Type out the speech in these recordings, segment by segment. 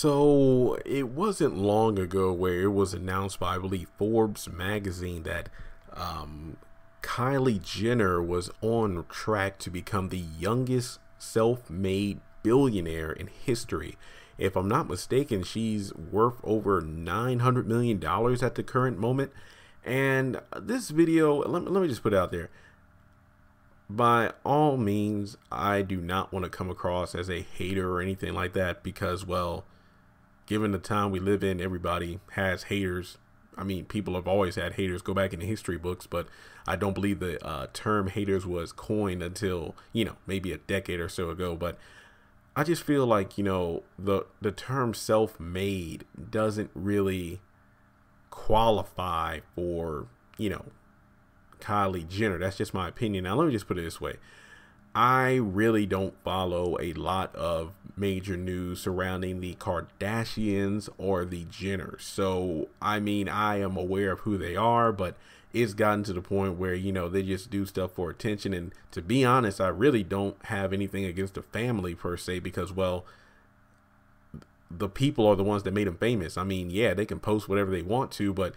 So it wasn't long ago where it was announced by, I believe, Forbes magazine that um, Kylie Jenner was on track to become the youngest self-made billionaire in history. If I'm not mistaken, she's worth over $900 million at the current moment. And this video, let me just put it out there. By all means, I do not want to come across as a hater or anything like that because, well, given the time we live in, everybody has haters. I mean, people have always had haters. Go back in the history books, but I don't believe the term haters was coined until, maybe a decade or so ago. But I just feel like, the term self-made doesn't really qualify for, Kylie Jenner. That's just my opinion. Now, let me just put it this way. I really don't follow a lot of major news surrounding the Kardashians or the Jenners. So, I mean, I am aware of who they are, but it's gotten to the point where, they just do stuff for attention. And to be honest, I really don't have anything against the family per se because, well, the people are the ones that made them famous. I mean, yeah, they can post whatever they want to, but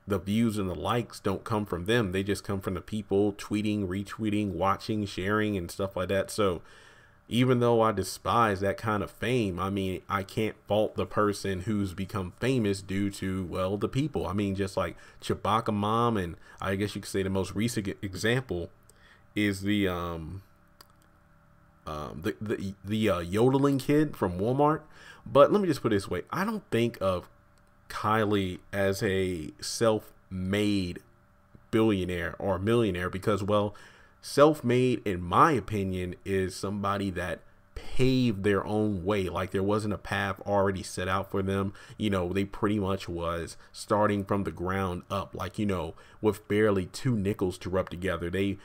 the views and the likes don't come from them. They just come from the people tweeting, retweeting, watching, sharing, and stuff like that. So even though I despise that kind of fame, I mean, I can't fault the person who's become famous due to, well, the people. I mean, just like Chewbacca Mom, and I guess you could say the most recent example is the yodeling kid from Walmart. But let me just put it this way. I don't think of Kylie as a self-made billionaire or millionaire because, well, self-made, in my opinion, is somebody that paved their own way. Like there wasn't a path already set out for them. They pretty much was starting from the ground up, like, with barely two nickels to rub together. They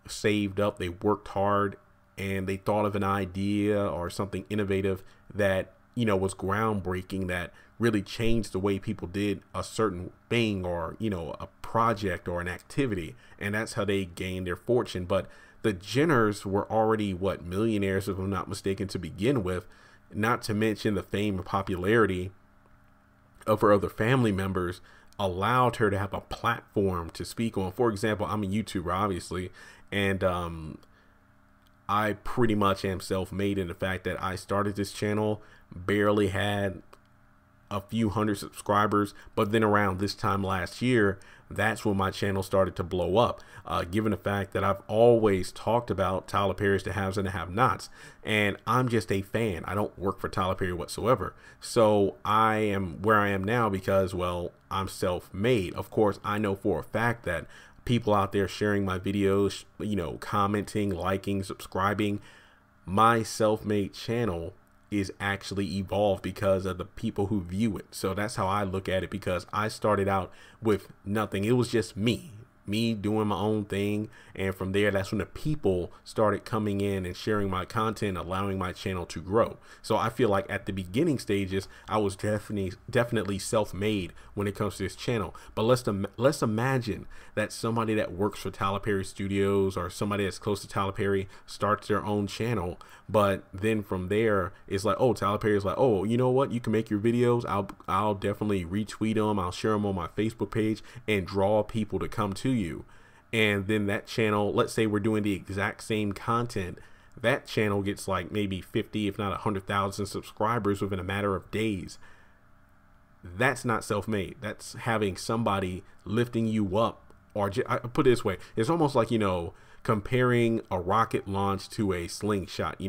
saved up, they worked hard, and they thought of an idea or something innovative that, was groundbreaking, that really changed the way people did a certain thing or, a project or an activity. And that's how they gained their fortune. But the Jenners were already, millionaires, if I'm not mistaken, to begin with, not to mention the fame and popularity of her other family members allowed her to have a platform to speak on. For example, I'm a YouTuber, obviously, and I pretty much am self-made in the fact that I started this channel, barely had a few hundred subscribers, but then around this time last year, that's when my channel started to blow up, given the fact that I've always talked about Tyler Perry's the haves and the have-nots, and I'm just a fan. I don't work for Tyler Perry whatsoever. So I am where I am now because, well, I'm self-made. Of course, I know for a fact that people out there sharing my videos, commenting, liking, subscribing, my self-made channel is actually evolved because of the people who view it. So that's how I look at it, because I started out with nothing. It was just me doing my own thing, and from there, that's when the people started coming in and sharing my content, allowing my channel to grow. So I feel like at the beginning stages, I was definitely self-made when it comes to this channel. But let's imagine that somebody that works for Tyler Perry Studios or somebody that's close to Tyler Perry starts their own channel, but then from there it's like, oh, Tyler Perry is like, oh, you know what, you can make your videos, I'll definitely retweet them, I'll share them on my Facebook page and draw people to come to you. And then that channel, let's say we're doing the exact same content, that channel gets like maybe 50 if not 100,000 subscribers within a matter of days. That's not self-made. That's having somebody lifting you up. Or I put it this way, it's almost like, comparing a rocket launch to a slingshot.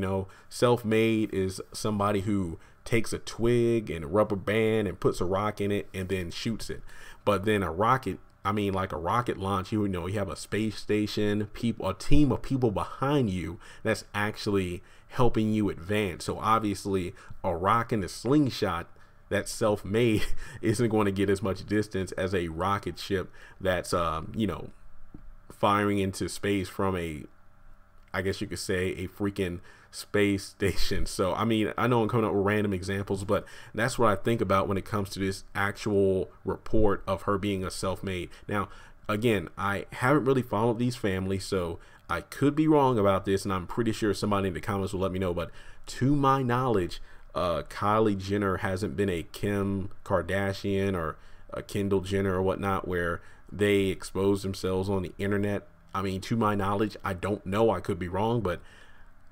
Self-made is somebody who takes a twig and a rubber band and puts a rock in it and then shoots it. But then a rocket, like a rocket launch, you have a space station, a team of people behind you that's actually helping you advance. So obviously a rock and a slingshot that's self-made isn't going to get as much distance as a rocket ship that's firing into space from I guess you could say a freaking space station. So I know I'm coming up with random examples, but that's what I think about when it comes to this actual report of her being a self-made. Now, again, I haven't really followed these families, so I could be wrong about this, and I'm pretty sure somebody in the comments will let me know, but to my knowledge, Kylie Jenner hasn't been a Kim Kardashian or a Kendall Jenner or whatnot, where they expose themselves on the internet. I mean, to my knowledge, I don't know, I could be wrong, but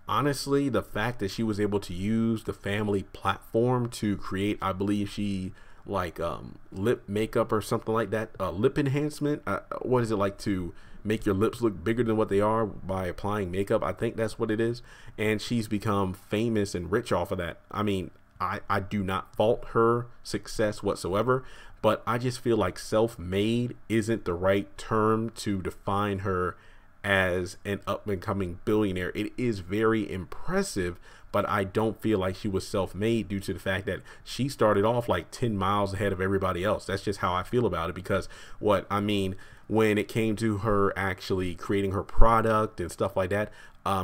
honestly, the fact that she was able to use the family platform to create, I believe she like lip makeup or something like that, lip enhancement, what is it, like to make your lips look bigger than what they are by applying makeup, I think that's what it is, and she's become famous and rich off of that. I mean, I do not fault her success whatsoever, but I just feel like self-made isn't the right term to define her as an up-and-coming billionaire. It is very impressive, but I don't feel like she was self-made due to the fact that she started off like 10 miles ahead of everybody else. That's just how I feel about it, because when it came to her actually creating her product and stuff like that,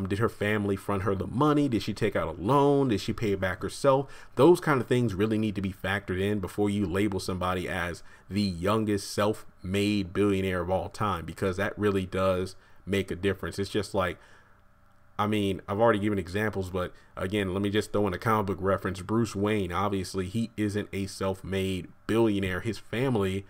did her family front her the money? Did she take out a loan? Did she pay it back herself? Those kind of things really need to be factored in before you label somebody as the youngest self-made billionaire of all time, because that really does make a difference. It's just like, I mean, I've already given examples, but again, let me just throw in a comic book reference. Bruce Wayne, obviously, he isn't a self-made billionaire. His family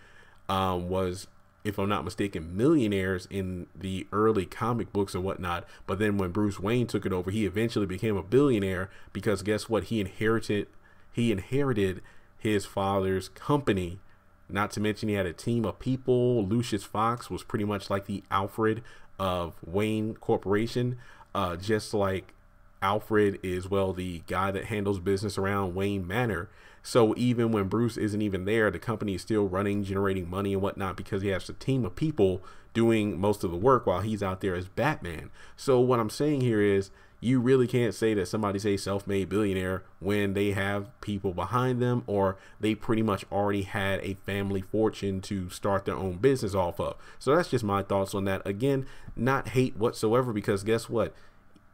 was, if I'm not mistaken, millionaires in the early comic books and whatnot. But then when Bruce Wayne took it over, he eventually became a billionaire, because guess what? He inherited his father's company. Not to mention he had a team of people. Lucius Fox was pretty much like the Alfred of Wayne Corporation. Just like Alfred is, well, the guy that handles business around Wayne Manor. So even when Bruce isn't even there, the company is still running, generating money and whatnot, because he has a team of people doing most of the work while he's out there as Batman. So what I'm saying here is, you really can't say that somebody's a self-made billionaire when they have people behind them, or they pretty much already had a family fortune to start their own business off of. So that's just my thoughts on that. Again, not hate whatsoever, because guess what?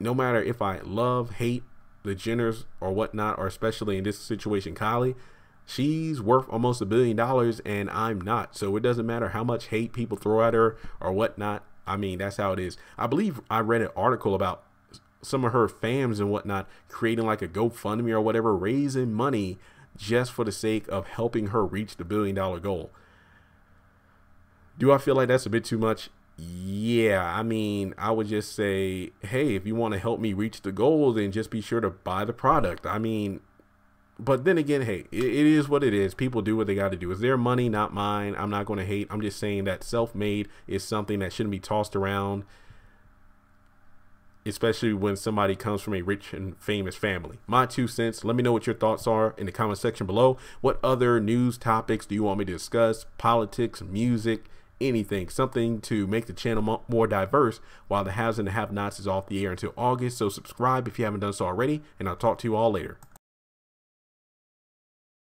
No matter if I love, hate the Jenners or whatnot, or especially in this situation, Kylie, she's worth almost $1 billion and I'm not. So it doesn't matter how much hate people throw at her or whatnot. I mean, that's how it is. I believe I read an article about some of her fans and whatnot creating like a GoFundMe or whatever, raising money just for the sake of helping her reach the $1 billion goal. Do I feel like that's a bit too much? Yeah, I mean, I would just say, hey, if you want to help me reach the goal, then just be sure to buy the product. I mean, but then again, hey, it is what it is. People do what they got to do. It's their money, not mine. I'm not going to hate. I'm just saying that self-made is something that shouldn't be tossed around, especially when somebody comes from a rich and famous family. My 2 cents. Let me know what your thoughts are in the comment section below. What other news topics do you want me to discuss? Politics, music, anything, something to make the channel more diverse while the haves and the have-nots is off the air until August. So subscribe if you haven't done so already, and I'll talk to you all later.